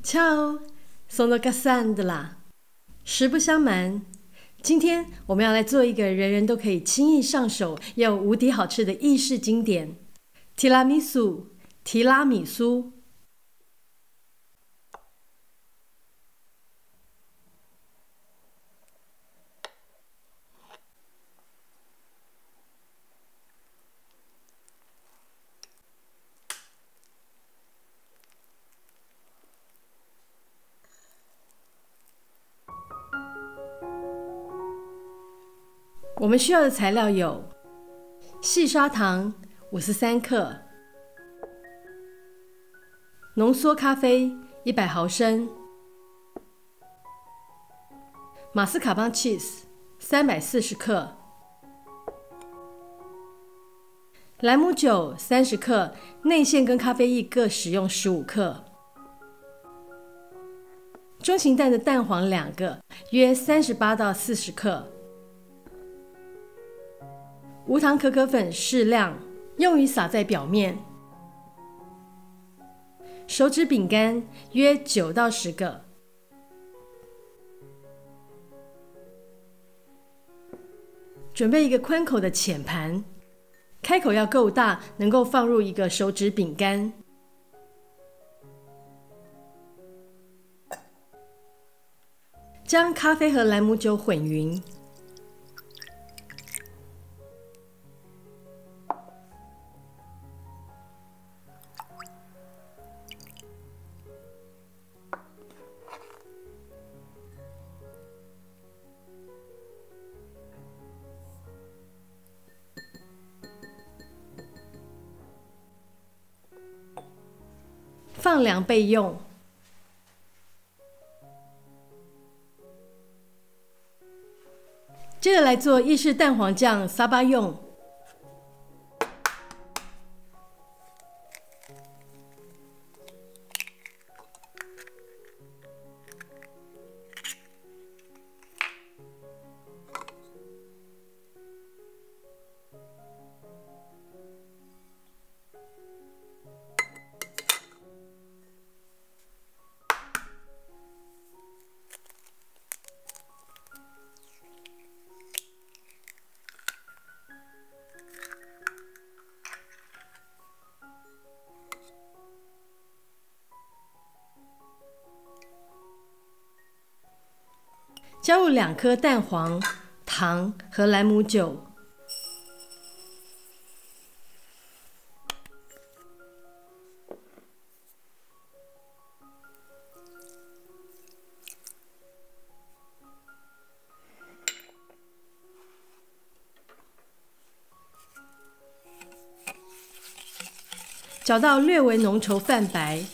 Ciao, sono Cassandra。实不相瞒，今天我们要来做一个人人都可以轻易上手又无敌好吃的意式经典——提拉米苏。提拉米苏。我们需要的材料有：细砂糖53克，浓缩咖啡100毫升，马斯卡邦 cheese 340克，莱姆酒30克，内馅跟咖啡液各使用15克，中型蛋的蛋黄2个，约38到40克。无糖可可粉适量，用于撒在表面。手指饼干约9到10个。准备一个宽口的浅盘，开口要够大，能够放入一个手指饼干。将咖啡和莱姆酒混匀。放凉备用。接着来做意式蛋黄酱沙巴用。加入2颗蛋黄、糖和莱姆酒，搅到略微浓稠泛白。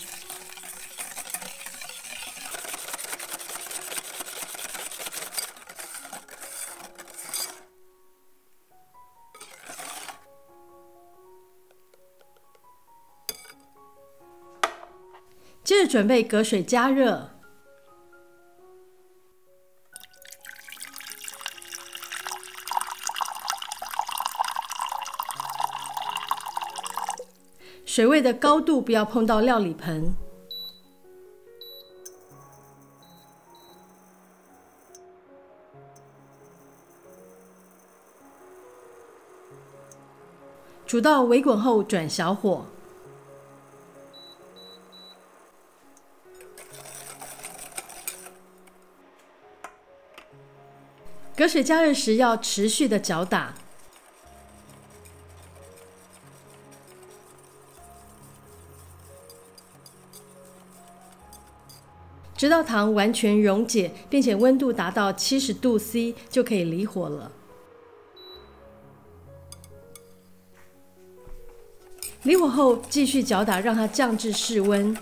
接着准备隔水加热，水位的高度不要碰到料理盆。煮到微滚后转小火。隔水加热时要持续的搅打，直到糖完全溶解，并且温度达到70度 C 就可以离火了。离火后继续搅打，让它降至室温。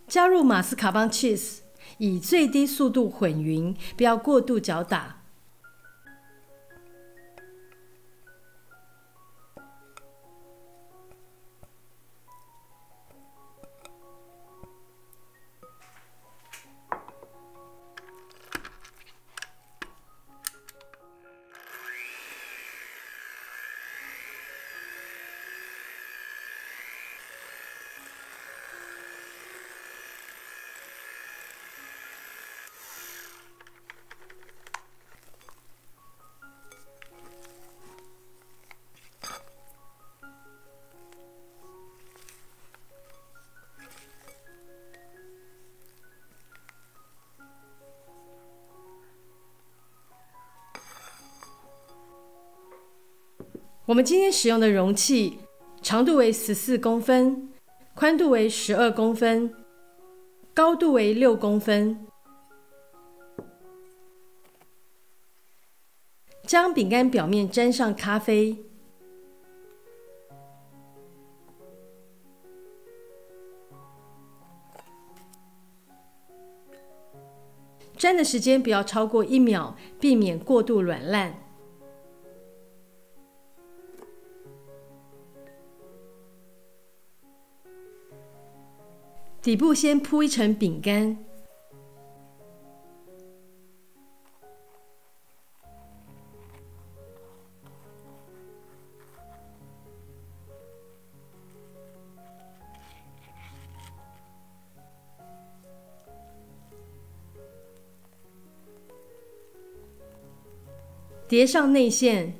加入马斯卡邦 cheese， 以最低速度混匀，不要过度搅打。我们今天使用的容器长度为14公分，宽度为12公分，高度为6公分。将饼干表面沾上咖啡，沾的时间不要超过1秒，避免过度软烂。底部先铺一层饼干，叠上内馅，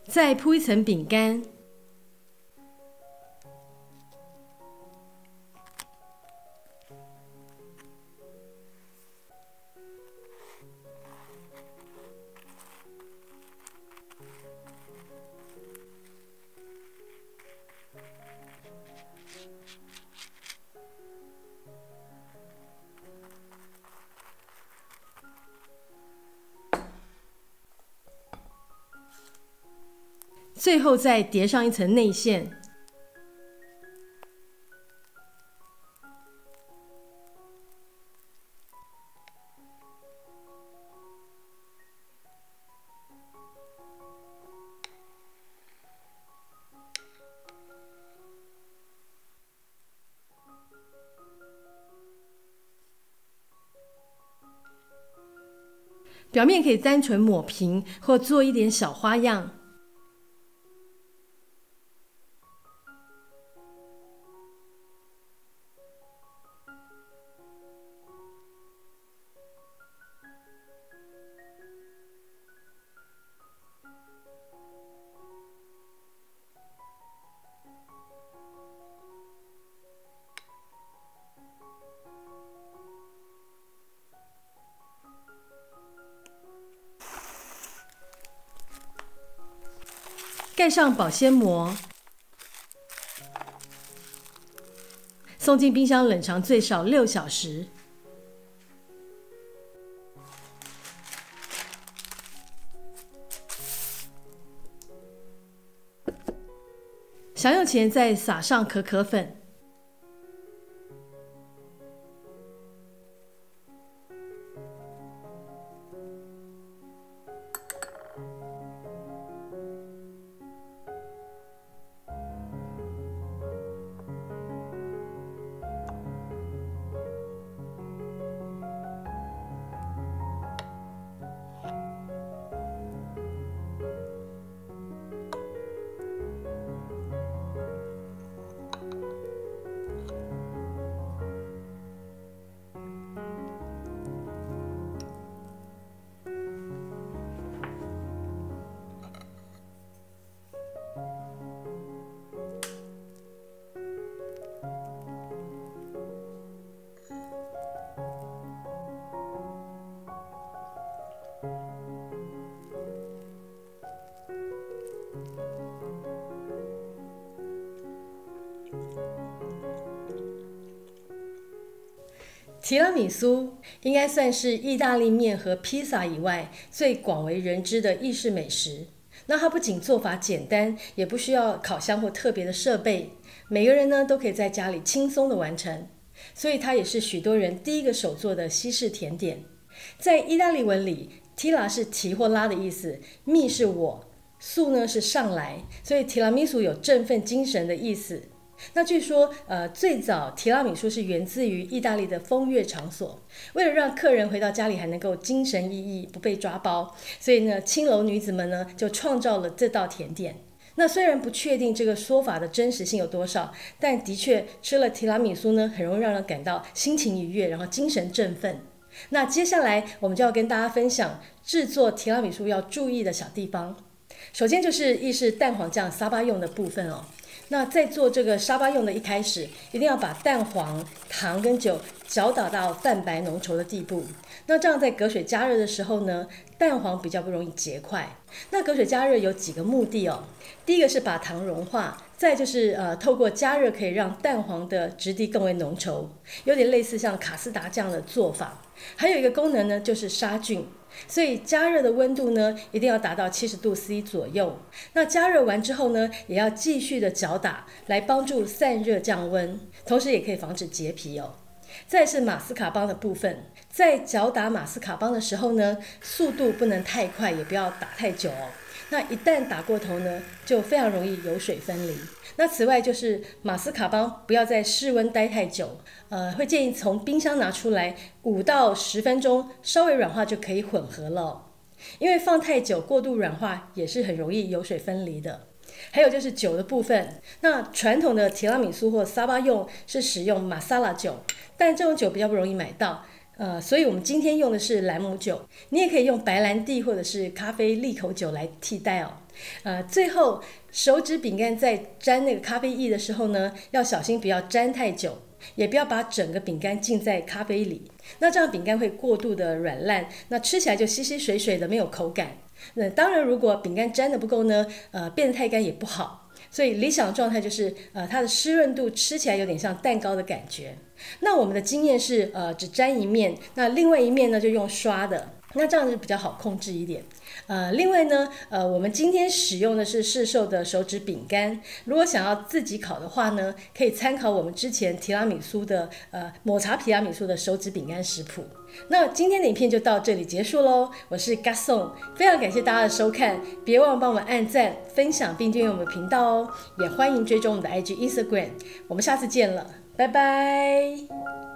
再铺一层饼干，最后再叠上一层内馅。表面可以单纯抹平，或做一点小花样。盖上保鲜膜，送进冰箱冷藏最少6小时。享用前再撒上可可粉。提拉米苏应该算是意大利面和披萨以外最广为人知的意式美食。那它不仅做法简单，也不需要烤箱或特别的设备，每个人呢都可以在家里轻松的完成。所以它也是许多人第一个手做的西式甜点。在意大利文里，提拉是提或拉的意思，蜜是我，素呢是上来，所以提拉米苏有振奋精神的意思。那据说，最早提拉米苏是源自于意大利的风月场所，为了让客人回到家里还能够精神奕奕，不被抓包，所以呢，青楼女子们呢就创造了这道甜点。那虽然不确定这个说法的真实性有多少，但的确吃了提拉米苏呢，很容易让人感到心情愉悦，然后精神振奋。那接下来我们就要跟大家分享制作提拉米苏要注意的小地方。首先就是意式蛋黄酱沙巴用的部分哦。那在做这个沙巴用的一开始，一定要把蛋黄、糖跟酒搅打到泛白浓稠的地步。那这样在隔水加热的时候呢，蛋黄比较不容易结块。那隔水加热有几个目的哦。第一个是把糖融化，再就是透过加热可以让蛋黄的质地更为浓稠，有点类似像卡斯达酱的做法。还有一个功能呢，就是杀菌。所以加热的温度呢，一定要达到70度 C 左右。那加热完之后呢，也要继续的搅打，来帮助散热降温，同时也可以防止结皮哦。再是马斯卡邦的部分，在搅打马斯卡邦的时候呢，速度不能太快，也不要打太久哦。那一旦打过头呢，就非常容易油水分离。那此外就是马斯卡邦不要在室温待太久，会建议从冰箱拿出来5到10分钟，稍微软化就可以混合了哦。因为放太久过度软化也是很容易油水分离的。还有就是酒的部分，那传统的提拉米苏或沙巴用是使用马萨拉酒，但这种酒比较不容易买到。所以我们今天用的是兰姆酒，你也可以用白兰地或者是咖啡利口酒来替代哦。最后手指饼干在沾那个咖啡液的时候呢，要小心不要沾太久，也不要把整个饼干浸在咖啡里，那这样饼干会过度的软烂，那吃起来就稀稀水水的，没有口感。那当然如果饼干沾的不够呢，变得太干也不好。所以理想的状态就是它的湿润度吃起来有点像蛋糕的感觉。那我们的经验是只沾一面，那另外一面呢就用刷的，那这样子比较好控制一点。另外呢，我们今天使用的是市售的手指饼干，如果想要自己烤的话呢，可以参考我们之前提拉米苏的抹茶提拉米苏的手指饼干食谱。那今天的影片就到这里结束咯，我是 Gaston， 非常感谢大家的收看，别忘了帮我们按赞、分享并订阅我们的频道哦，也欢迎追踪我们的 IG、Instagram， 我们下次见了，拜拜。